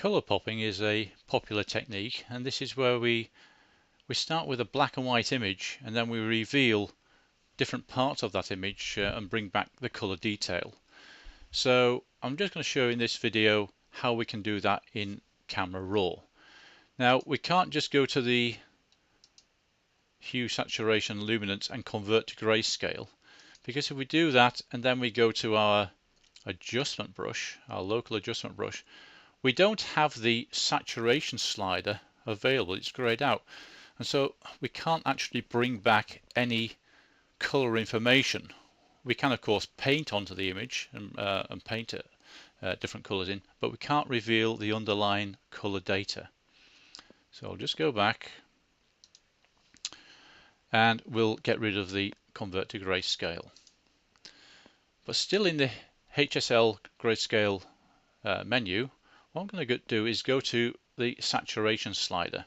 Color popping is a popular technique, and this is where we start with a black and white image and then we reveal different parts of that image and bring back the color detail. So I'm just going to show you in this video how we can do that in Camera Raw. Now we can't just go to the hue, saturation, luminance and convert to grayscale, because if we do that and then we go to our adjustment brush, our local adjustment brush, we don't have the saturation slider available. It's grayed out, and so we can't actually bring back any color information. We can of course paint onto the image and paint it different colors in, but we can't reveal the underlying color data. So I'll just go back and we'll get rid of the convert to grayscale. But still in the HSL grayscale menu, what I'm going to do is go to the saturation slider,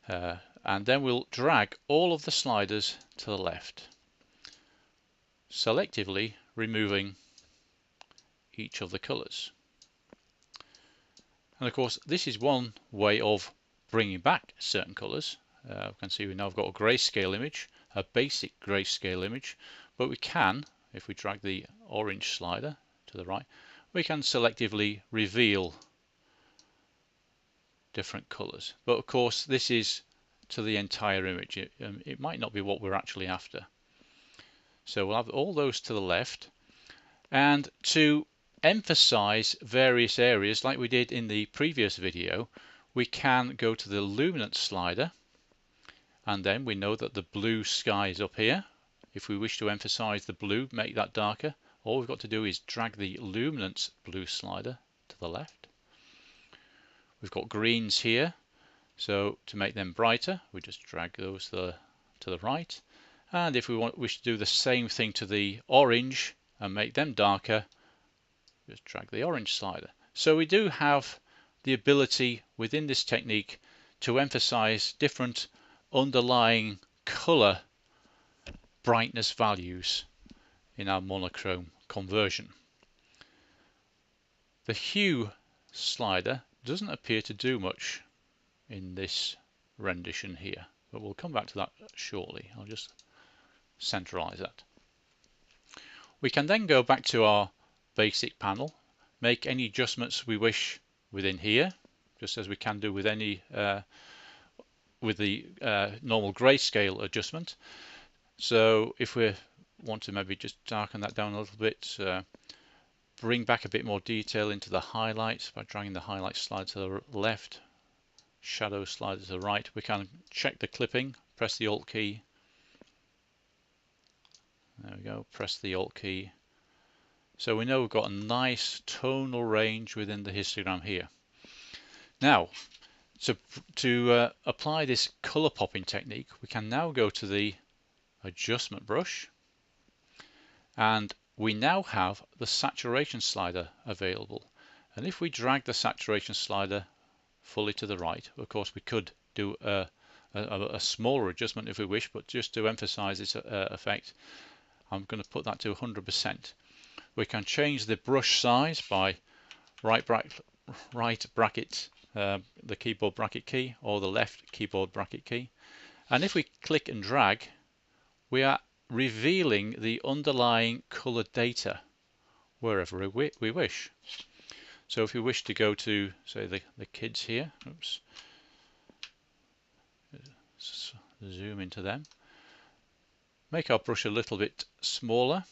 and then we'll drag all of the sliders to the left, selectively removing each of the colors. And of course this is one way of bringing back certain colors. You can see we now have got a grayscale image, a basic grayscale image, but we can, if we drag the orange slider to the right, we can selectively reveal different colors. But of course this is to the entire image. It might not be what we're actually after. So we'll have all those to the left, and to emphasize various areas like we did in the previous video, we can go to the luminance slider, and then we know that the blue sky is up here. If we wish to emphasize the blue, make that darker, all we've got to do is drag the luminance blue slider to the left. We've got greens here, so to make them brighter we just drag those to the right, and if we wish to do the same thing to the orange and make them darker, just drag the orange slider. So we do have the ability within this technique to emphasize different underlying color brightness values in our monochrome conversion. The hue slider doesn't appear to do much in this rendition here, but we'll come back to that shortly. I'll just centralize that. We can then go back to our basic panel, make any adjustments we wish within here, just as we can do with any with the normal grayscale adjustment. So if we want to maybe just darken that down a little bit, bring back a bit more detail into the highlights by dragging the highlight slide to the left, shadow slider to the right, we can check the clipping, press the Alt key. There we go, press the Alt key. So we know we've got a nice tonal range within the histogram here. Now, to apply this color popping technique, we can now go to the adjustment brush, and we now have the saturation slider available. And if we drag the saturation slider fully to the right, of course we could do a smaller adjustment if we wish, but just to emphasize this effect, I'm going to put that to 100%. We can change the brush size by right bracket the keyboard bracket key, or the left keyboard bracket key, and if we click and drag, we are revealing the underlying color data wherever we wish. So if we wish to go to, say, the kids here, oops, zoom into them, make our brush a little bit smaller,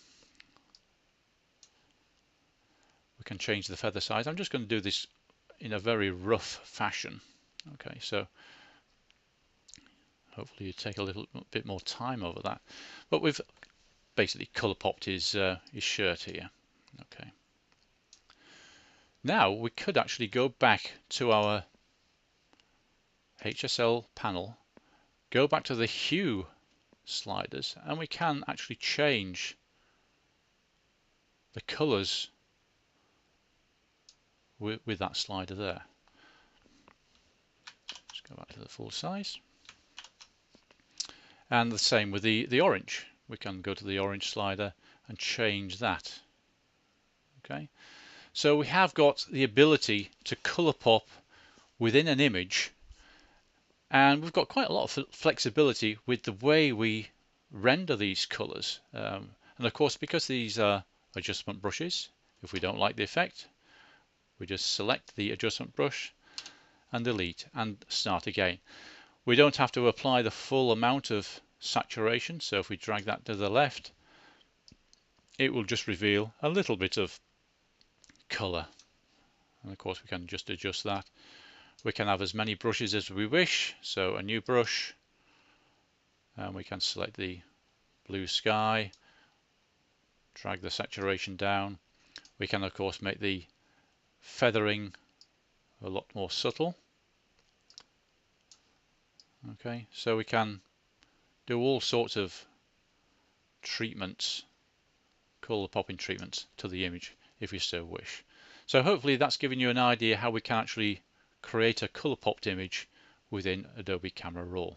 we can change the feather size. I'm just going to do this in a very rough fashion. Okay, so hopefully you take a little bit more time over that. But we've basically color popped his shirt here. Okay. Now we could actually go back to our HSL panel, go back to the hue sliders, and we can actually change the colors with that slider there. Let's go back to the full size. And the same with the orange. We can go to the orange slider and change that. Okay, So we have got the ability to color pop within an image, and we've got quite a lot of flexibility with the way we render these colors. And of course, because these are adjustment brushes, if we don't like the effect, we just select the adjustment brush and delete and start again. We don't have to apply the full amount of saturation, so if we drag that to the left, it will just reveal a little bit of color. And of course we can just adjust that. We can have as many brushes as we wish, so a new brush, and we can select the blue sky, drag the saturation down. We can of course make the feathering a lot more subtle. Okay, so we can do all sorts of treatments, color popping treatments to the image if you so wish. So hopefully that's given you an idea how we can actually create a color popped image within Adobe Camera Raw.